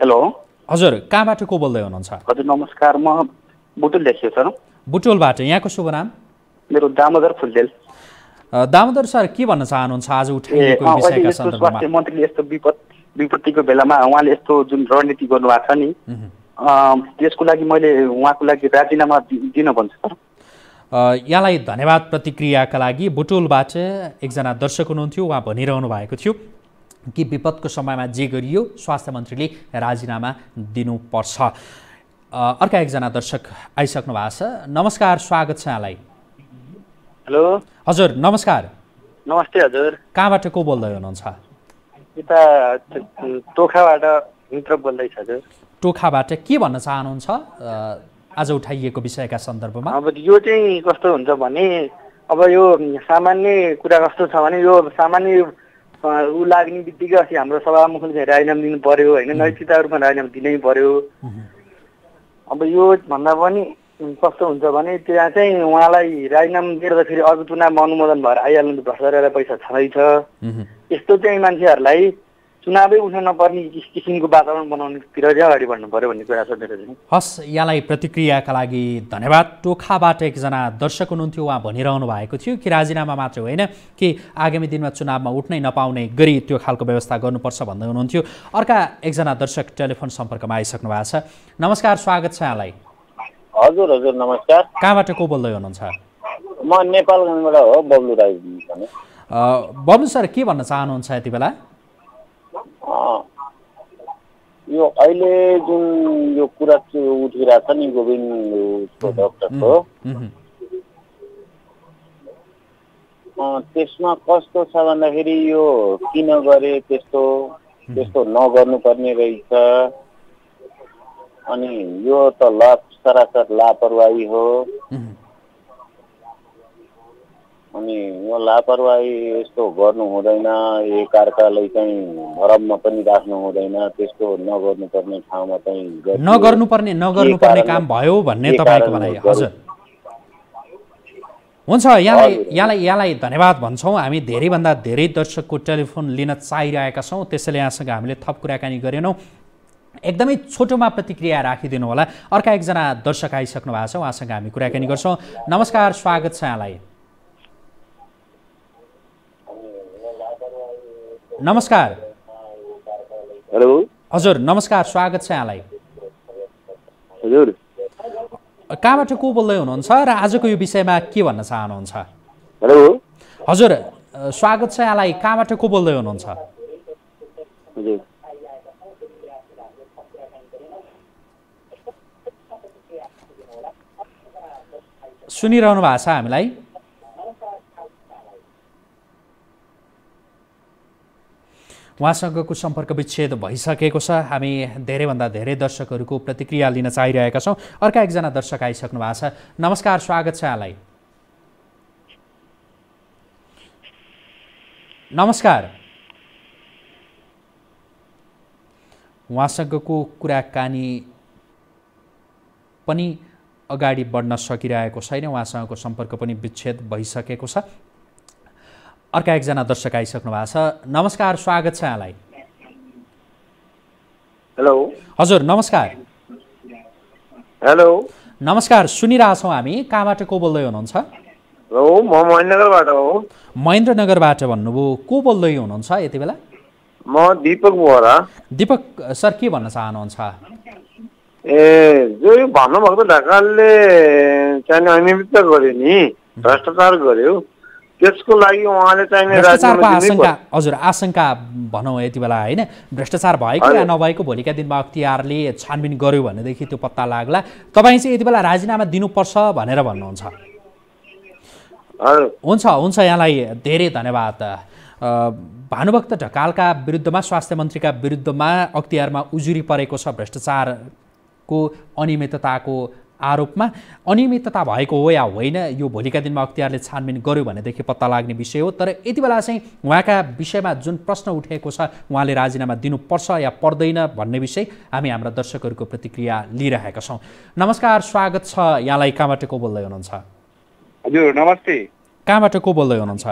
हेलो। हजुर, कहाँबाट को बोल्दै हुनुहुन्छ? हजुर नमस्कार, म बुटोल देखियो सर। बुटोलबाट। यहाँको शुभ नाम? मेरो दामोदर फुलदेल। दामोदर सर, के भन्न चाहनुहुन्छ आज उठाइएको विषयका सन्दर्भमा? स्वास्थ्य मन्त्रीले यस्तो विपत्तिको बेलामा उहाँले यस्तो जुन रणनीति गर्नुभएको छ नि, त्यसको लागि मैले उहाँको लागि राजीनामा दिन भन्छु सर। यहाँलाई धन्यवाद प्रतिक्रियाका लागि। बुटोलबाट एकजना दर्शक हुनुहुन्थ्यो, उहाँ भनिरहनु भएको थियो कि विपदको समयमा जे गरियो स्वास्थ्य मन्त्रीले राजीनामा दिनुपर्छ। अर्का एकजना दर्शक आइसक्नु भएको छ। नमस्कार, स्वागत छ यहाँलाई। हेलो। हजुर नमस्कार। नमस्ते हजुर। कहाँबाट को बोल्दै हुनुहुन्छ? यता टोखाबाट मित्र बोल्दैछ हजुर। टोखाबाट। के भन्न चाहनुहुन्छ आज उठाइएको विषयका सन्दर्भमा? अब यो चाहिँ कस्तो हुन्छ भने, अब यो सामान्य कुरा कस्तो छ भने, यो सामान्य ऊ लाग्ने बित्तिकै अस्ति हाम्रो सभामुखले चाहिँ राजीनामा दिनु पर्यो होइन, नैतिकता रूपमा राजीनामा दिनै पर्यो। अब यो भन्दा पनि कस्तो हुन्छ भने त्यहाँ चाहिँ उहाँलाई राजीनामा दिँदाखेरि अरू चुनावमा अनुमोदन भएर आइहाल्नु भ्रष्टाचार पैसा छँदैछ। यस्तो चाहिँ मान्छेहरूलाई चुनावै उठ्न नपर्ने किसिमको वातावरण बनाउनेतिर चाहिँ अगाडि बढ्नु पर्यो भन्ने कुरा छ मेरो चाहिँ। हस्, यहाँलाई प्रतिक्रियाका लागि धन्यवाद। टोखाबाट एकजना दर्शक हुनुहुन्थ्यो, उहाँ भनिरहनु भएको थियो कि राजीनामा मात्र होइन कि आगामी दिनमा चुनावमा उठ्नै नपाउने गरी त्यो खालको व्यवस्था गर्नुपर्छ भन्दै हुनुहुन्थ्यो। अर्का एकजना दर्शक टेलिफोन सम्पर्कमा आइसक्नु भएको छ। नमस्कार, स्वागत छ यहाँलाई। हजुर हजुर नमस्कार। कहाँबाट को बोल्दै हुनुहुन्छ? म नेपालगञ्जबाट हो, बब्लु राई। बब्लु सर, के भन्न चाहनुहुन्छ यति बेला? यो अहिले जुन यो कुरा उठिरहेछ नि गोविन्दको डक्टरको, त्यसमा कस्तो छ भन्दाखेरि यो किन गरे, त्यस्तो नगर्नुपर्ने रहेछ। अनि यो त सरासर लापरवाही हो। अनि यो लापरवाही यस्तो गर्नु हुँदैन, एकअर्कालाई चाहिँ भरममा पनि राख्नु हुँदैन, त्यस्तो नगर्नुपर्ने ठाउँमा चाहिँ नगर्नुपर्ने काम भयो भन्ने तपाईँको भनाइ? हजुर हुन्छ, यहाँलाई धन्यवाद भन्छौँ। हामी धेरैभन्दा धेरै दर्शकको टेलिफोन लिन चाहिरहेका छौँ, त्यसैले यहाँसँग हामीले थप कुराकानी गरेनौँ। एकदमै छोटोमा प्रतिक्रिया राखिदिनु होला। अर्का एकजना दर्शक आइसक्नु भएको छ, उहाँसँग हामी कुराकानी गर्छौँ। नमस्कार, स्वागत छ यहाँलाई। नमस्कार। हेलो। हजुर नमस्कार, स्वागत छ यहाँलाई। हजुर कहाँबाट को बोल्दै हुनुहुन्छ र आजको यो विषयमा के भन्न चाहनुहुन्छ? हेलो। हजुर स्वागत छ यहाँलाई। कहाँबाट को बोल्दै हुनुहुन्छ? हजुर सुनिरहनु भएको छ हामीलाई? उहाँसँगको सम्पर्क विच्छेद भइसकेको छ। हामी धेरैभन्दा धेरै दर्शकहरूको प्रतिक्रिया लिन चाहिरहेका छौँ। अर्का एकजना दर्शक आइसक्नु भएको छ। नमस्कार, स्वागत छ यहाँलाई। नमस्कार। उहाँसँगको कुराकानी पनि अगाडि बढ्न सकिरहेको छैन। उहाँसँगको सम्पर्क पनि विच्छेद भइसकेको छ। अर्का एकजना दर्शक आइसक्नु भएको छ। नमस्कार, स्वागत छ यहाँलाई। हेलो हजुर नमस्कार। हेलो नमस्कार, सुनिरहेछौँ हामी। कहाँबाट को बोल्दै हुनुहुन्छ? हो म महेन्द्रनगरबाट हो। महेन्द्रनगरबाट भन्नुभयो। को बोल्दै हुनुहुन्छ यति बेला? म दीपक बोहरा। दीपक सर, के भन्न चाहनुहुन्छ? जो यो भानुभक्त ढकालले चाहिने अनियमित गर्यो नि, भ्रष्टाचार गर्यो, त्यसको लागि उहाँले चाहिने भ्रष्टाचारको आशंका, हजुर आशंका भनौँ यति बेला होइन, भ्रष्टाचार भएको या नभएको भोलिका दिनमा अख्तियारले छानबिन गर्यो भनेदेखि त्यो पत्ता लाग्ला। तपाईँ चाहिँ यति बेला राजीनामा दिनुपर्छ भनेर भन्नुहुन्छ? हुन्छ हुन्छ, यहाँलाई धेरै धन्यवाद। भानुभक्त ढकालका विरुद्धमा, स्वास्थ्य मन्त्रीका विरुद्धमा अख्तियारमा उजुरी परेको छ भ्रष्टाचारको अनियमितताको आरोपमा। अनियमितता भएको हो या होइन यो भोलिका दिनमा अख्तियारले छानबिन गर्यो भनेदेखि पत्ता लाग्ने विषय हो। तर यति बेला चाहिँ उहाँका विषयमा जुन प्रश्न उठेको छ, उहाँले राजीनामा दिनुपर्छ या पर्दैन भन्ने विषय हामी हाम्रा दर्शकहरूको प्रतिक्रिया लिइरहेका छौँ। नमस्कार, स्वागत छ यहाँलाई। कहाँबाट को बोल्दै हुनुहुन्छ? हजुर नमस्ते। कहाँबाट को बोल्दै हुनुहुन्छ?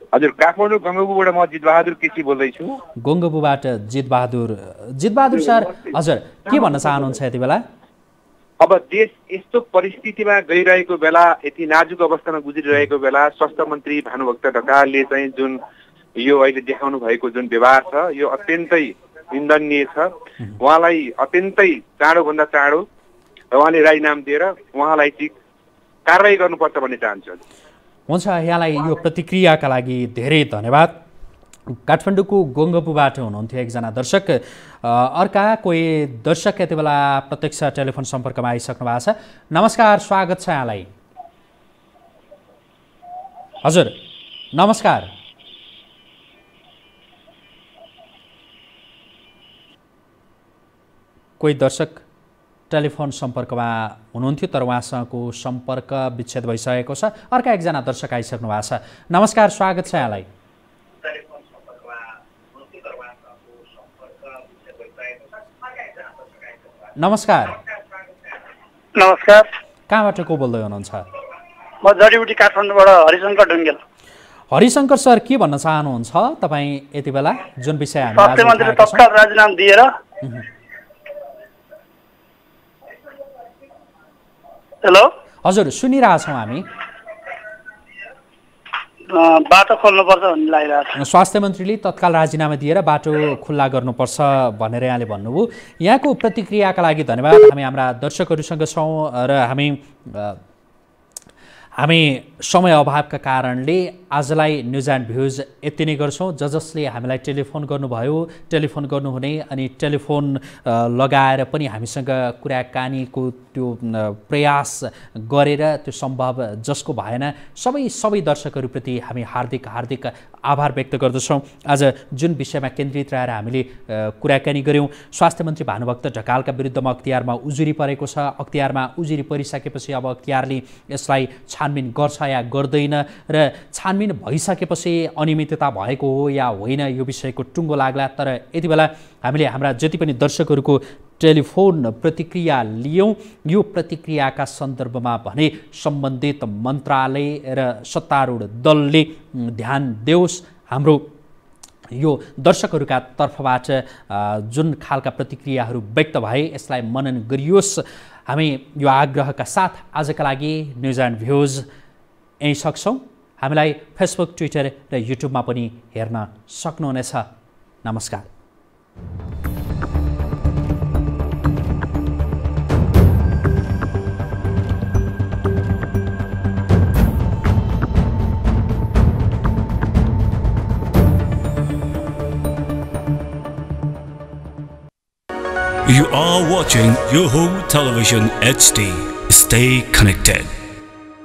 हजुर काठमाडौँ गङ्गबुबाट म जितबहादुर केसी बोल्दैछु। गङ्गबुबाट जितबहादुर। जितबहादुर सर, हजुर के भन्न चाहनुहुन्छ यति बेला? अब देश यस्तो परिस्थितिमा गइरहेको बेला, यति नाजुक अवस्थामा गुज्रिरहेको बेला, स्वास्थ्य मन्त्री भानुभक्त ढकालले चाहिँ जुन यो अहिले देखाउनु भएको जुन व्यवहार छ, यो अत्यन्तै निन्दनीय छ। उहाँलाई अत्यन्तै चाँडोभन्दा चाँडो उहाँले राजीनामा दिएर उहाँलाई चाहिँ कारवाही गर्नुपर्छ भन्ने चाहन्छु। हुन्छ, यहाँलाई यो प्रतिक्रियाका लागि धेरै धन्यवाद। काठमाडौँको गङ्गपुबाट हुनुहुन्थ्यो एकजना दर्शक। अर्का कोही दर्शक यति बेला प्रत्यक्ष टेलिफोन सम्पर्कमा आइसक्नु भएको छ। नमस्कार, स्वागत छ यहाँलाई। हजुर नमस्कार। कोही दर्शक टेलिफोन सम्पर्कमा हुनुहुन्थ्यो तर उहाँसँगको सम्पर्क विच्छेद भइसकेको छ। अर्का एकजना दर्शक आइसक्नु भएको छ। नमस्कार, स्वागत छ यहाँलाई। नमस्कार। नमस्कार। कहाँबाट को बोल्दै हुनुहुन्छ? म जडीबुटी काठमाडौँबाट हरिशङ्कर ढुङ्गेल। हरिशङ्कर सर, के भन्न चाहनुहुन्छ तपाईँ यति बेला जुन विषय हामी स्वास्थ्य मन्त्रीले तत्काल राजीनामा दिएर हेलो हजुर सुनिरहेछौँ हामी। बाटो खोल्नुपर्छ भन्ने लागिरहेको छ। स्वास्थ्य मन्त्रीले तत्काल राजीनामा दिएर बाटो खुल्ला गर्नुपर्छ भनेर यहाँले भन्नुभयो। यहाँको प्रतिक्रियाका लागि धन्यवाद। हामी हाम्रा दर्शकहरूसँग छौँ र हामी समय अभावका कारणले आजलाई न्युज एन्ड भ्युज यति नै गर्छौँ। जसले हामीलाई टेलिफोन गर्नुभयो, टेलिफोन गर्नुहुने अनि टेलिफोन लगाएर पनि हामीसँग कुराकानीको त्यो प्रयास गरेर त्यो सम्भव जसको भएन, सबै दर्शकहरूप्रति हामी हार्दिक आभार व्यक्त गर्दछौँ। आज जुन विषयमा केन्द्रित रहेर हामीले कुराकानी गऱ्यौँ, स्वास्थ्य मन्त्री भानुभक्त ढकालका विरुद्धमा अख्तियारमा उजुरी परेको छ। अख्तियारमा उजुरी परिसकेपछि अब अख्तियारले यसलाई छानबिन गर्छ या गर्दैन र छानबिन भइसकेपछि अनियमितता भएको हो या होइन यो विषयको टुङ्गो लाग्ला। तर यति बेला हामीले हाम्रा जति पनि दर्शकहरूको टेलिफोन प्रतिक्रिया लियौँ। यो प्रतिक्रियाका सन्दर्भमा भने सम्बन्धित मन्त्रालय र सत्तारूढ दलले ध्यान देओस्। हाम्रो यो दर्शकहरूका तर्फबाट जुन खालका प्रतिक्रियाहरू व्यक्त भए यसलाई मनन गरियोस्। हामी यो आग्रहका साथ आजका लागि न्युज एन्ड भ्युज यहीँ सक्छौँ। हामीलाई फेसबुक, ट्विटर र युट्युबमा पनि हेर्न सक्नुहुनेछ। नमस्कार। You are watching Yoho Television HD. Stay connected.